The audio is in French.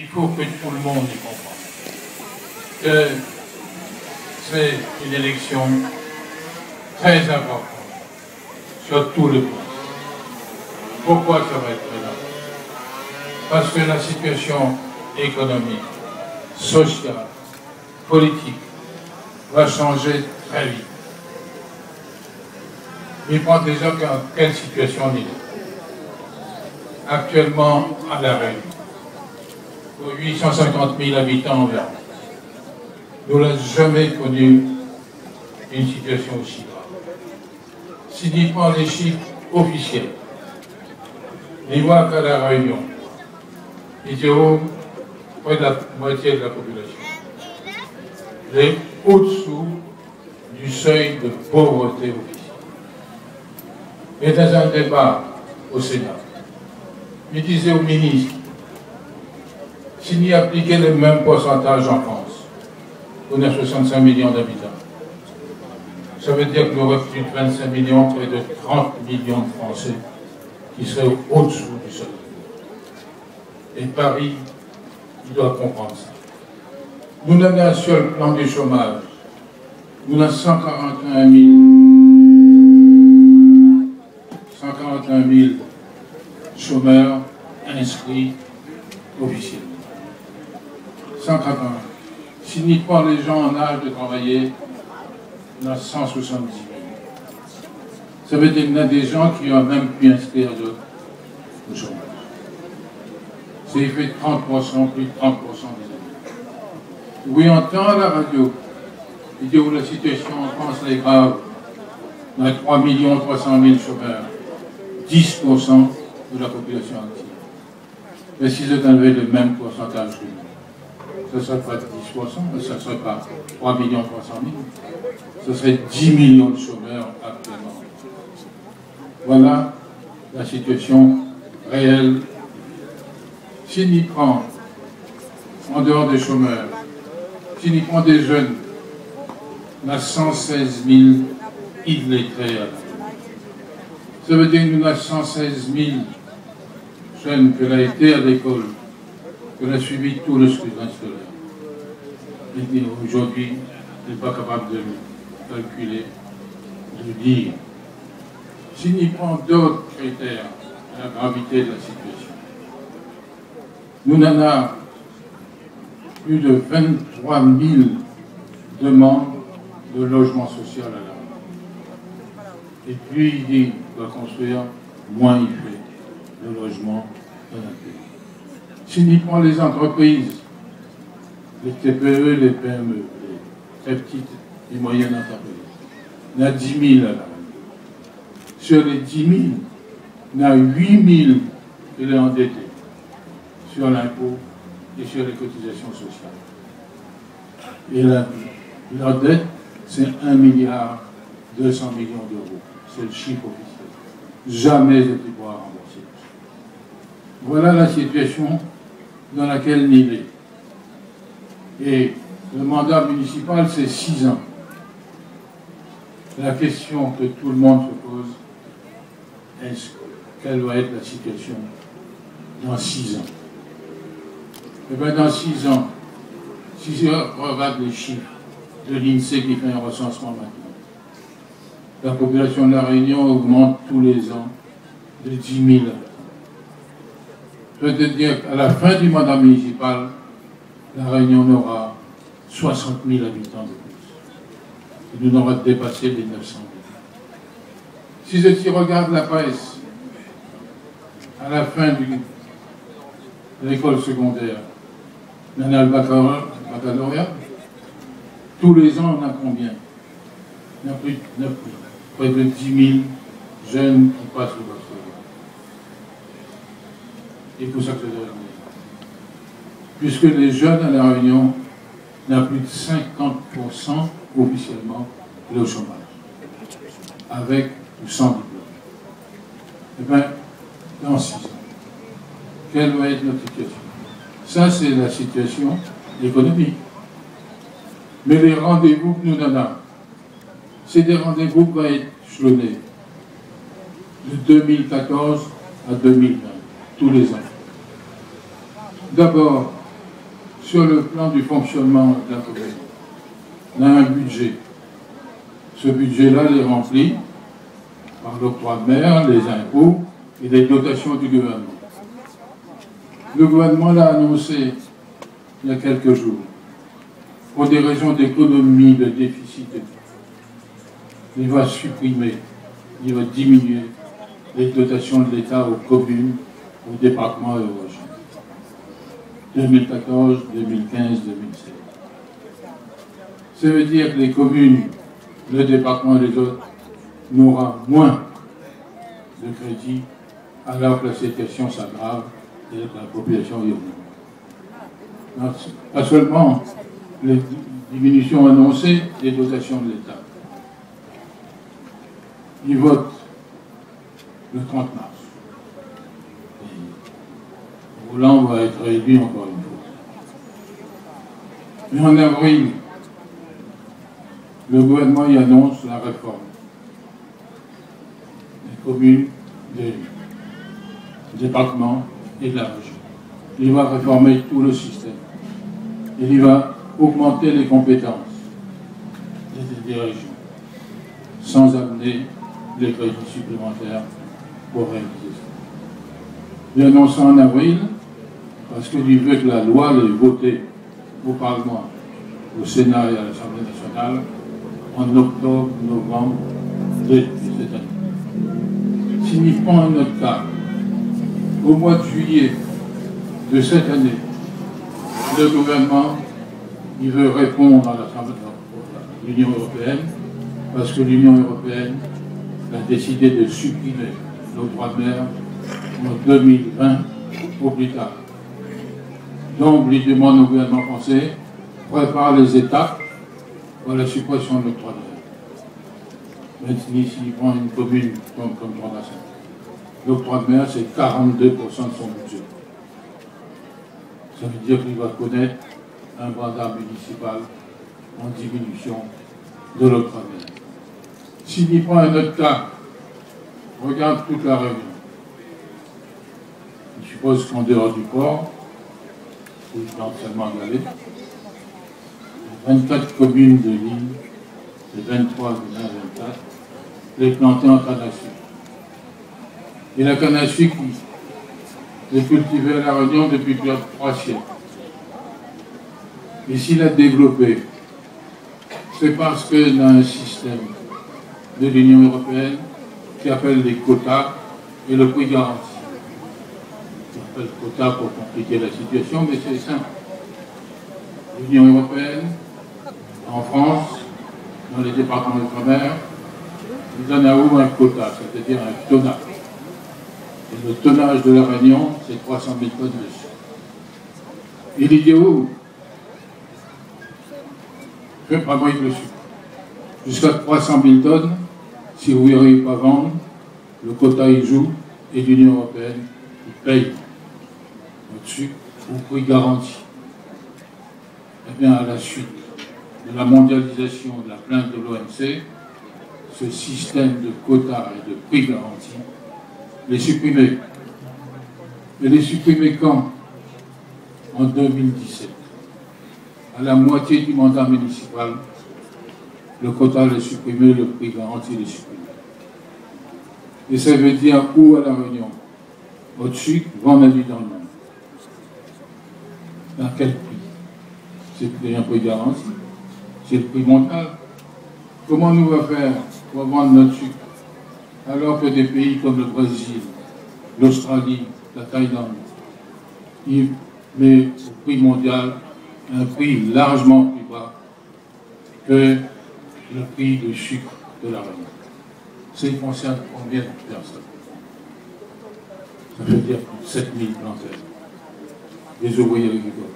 il faut que tout le monde y comprenne que c'est une élection très importante sur tout le plan. Pourquoi ça va être très important? Parce que la situation économique, sociale, politique va changer très vite. Il prend déjà dans quelle situation il est. Actuellement, à La Réunion, pour 850 000 habitants environ, nous n'avons jamais connu une situation aussi grave. Si on prend les chiffres officiels, on voit qu'à La Réunion, il y a près de la moitié de la population est au-dessous du seuil de pauvreté officiel. Et dans un débat au Sénat, il disait au ministre, s'il y appliquait le même pourcentage en France, on a 65 millions d'habitants. Ça veut dire que nous aurons plus de 25 millions, près de 30 millions de Français qui seraient au-dessous du seuil. Et Paris, il doit comprendre ça. Nous n'avons un seul plan du chômage. Nous avons 141 000 chômeurs inscrits officiellement. 141 000. Si nous prenons les gens en âge de travailler, on a 170 000. Ça veut dire qu'il y a des gens qui ont même pu inscrire d'autres au chômage. C'est fait 30%, plus de 30% des années. Oui, on entend à la radio, il dit où la situation en France est grave. On a 3 300 000 chômeurs, 10% de la population active. Mais si vous avez le même pourcentage que nous, ce ne serait pas 10%, mais ce ne serait pas 3 300 000, ce serait 10 millions de chômeurs actuellement. Voilà la situation réelle. Si on y prend, en dehors des chômeurs, si on y prend des jeunes, on a 116 000 illettrés. Ça veut dire que nous avons 116 000 jeunes qui ont été à l'école, qui ont suivi tout le scrutin scolaire. Et aujourd'hui, on n'est pas capable de calculer, de dire. Si on y prend d'autres critères, la gravité de la situation, nous en avons plus de 23 000 demandes de logement social à la rue. Et plus il dit qu'il va construire, moins il fait de logement dans un pays. Si on y prend les entreprises, les TPE, les PME, les très petites et moyennes entreprises, il y en a 10 000 à la rue. Sur les 10 000, il y en a 8 000 qui sont endettés sur l'impôt et sur les cotisations sociales. Et leur dette, c'est 1,2 milliard d'euros. C'est le chiffre officiel. Jamais ils ne pourront rembourser. Voilà la situation dans laquelle il est. Et le mandat municipal, c'est 6 ans. La question que tout le monde se pose, quelle va être la situation dans 6 ans? Eh bien, dans 6 ans, si je regarde les chiffres de l'INSEE qui fait un recensement maintenant, la population de La Réunion augmente tous les ans de 10 000 habitants. Je veux te dire qu'à la fin du mandat municipal, La Réunion aura 60 000 habitants de plus. Et nous n'aurons dépassé les 900 000. Si je regarde la presse, à la fin de l'école secondaire, on a le baccalauréat. Tous les ans, on a combien? Il y a près de 10 000 jeunes qui passent le baccalauréat. Et pour ça que je dois dire. Puisque les jeunes à La Réunion, il y a plus de 50% officiellement au chômage, avec ou sans diplôme. Eh bien, dans 6 ans, quelle va être notre situation? Ça, c'est la situation économique. Mais les rendez-vous que nous donnons, c'est des rendez-vous qui vont être échelonnés de 2014 à 2020, tous les ans. D'abord, sur le plan du fonctionnement de la commune. On a un budget. Ce budget-là est rempli par l'octroi de mer, les impôts et les dotations du gouvernement. Le gouvernement l'a annoncé il y a quelques jours. Pour des raisons d'économie, de déficit, il va supprimer, il va diminuer les dotations de l'État aux communes, aux départements et aux régions. 2014, 2015, 2016. Ça veut dire que les communes, le département et les autres n'auront moins de crédit alors que la situation s'aggrave et que la population augmente. Pas seulement les diminutions annoncées des dotations de l'État. Ils votent le 30 mars. Et Hollande va être réélu encore une fois. Mais en avril, le gouvernement y annonce la réforme des communes, des départements et de la région. Il va réformer tout le système. Il va augmenter les compétences des régions, sans amener les crédits supplémentaires pour réaliser ça. Il annonce en avril, parce qu'il veut que la loi est votée au Parlement, au Sénat et à l'Assemblée nationale en octobre, novembre de cette année. S'il n'y prend un autre cas, au mois de juillet de cette année, le gouvernement il veut répondre à l'Union européenne parce que l'Union européenne a décidé de supprimer l'octroi de mer en 2020 au plus tard. Donc, il demande au gouvernement français prépare les étapes pour la suppression de l'octroi de mer. Même s'il prend une commune comme Trondheim, l'octroi de mer, c'est 42% de son budget. Ça veut dire qu'il va connaître un mandat municipal en diminution de l'octroi de mer. S'il y prend un autre cas, regarde toute la Réunion. Je suppose qu'en dehors du port, où je vais seulement regarder, 24 communes de l'île, les 23 de l'île 24, les planter en canne à sucre. Et la canne à sucre est cultivée à la Réunion depuis plus de 3 siècles. Et s'il a développé, c'est parce qu'il a un système de l'Union européenne qui appelle les quotas et le prix garanti. On appelle quotas pour compliquer la situation, mais c'est simple. L'Union européenne, en France, dans les départements d'outre-mer, nous donne à où un quota, c'est-à-dire un tonnage. Et le tonnage de la Réunion, c'est 300 000 tonnes de sucre. Il y dit où? Pas moins que le sucre. Jusqu'à 300 000 tonnes, si vous n'arrivez pas à vendre, le quota il joue et l'Union européenne il paye votre sucre au prix garanti. Eh bien, à la suite de la mondialisation de la plainte de l'OMC, ce système de quotas et de prix garanti les supprimé. Et les supprimer quand? En 2017. À la moitié du mandat municipal, le quota est supprimé, le prix garanti est supprimé. Et ça veut dire où à la Réunion? Votre sucre, vendez-le dans le monde. À quel prix? C'est un prix garanti. C'est le prix mondial. Comment nous va faire pour vendre notre sucre alors que des pays comme le Brésil, l'Australie, la Thaïlande, ils mettent au prix mondial un prix largement plus bas que le prix du sucre de la Réunion. Ça concerne combien de personnes? Ça veut dire 7000 planteurs, des ouvriers agricoles.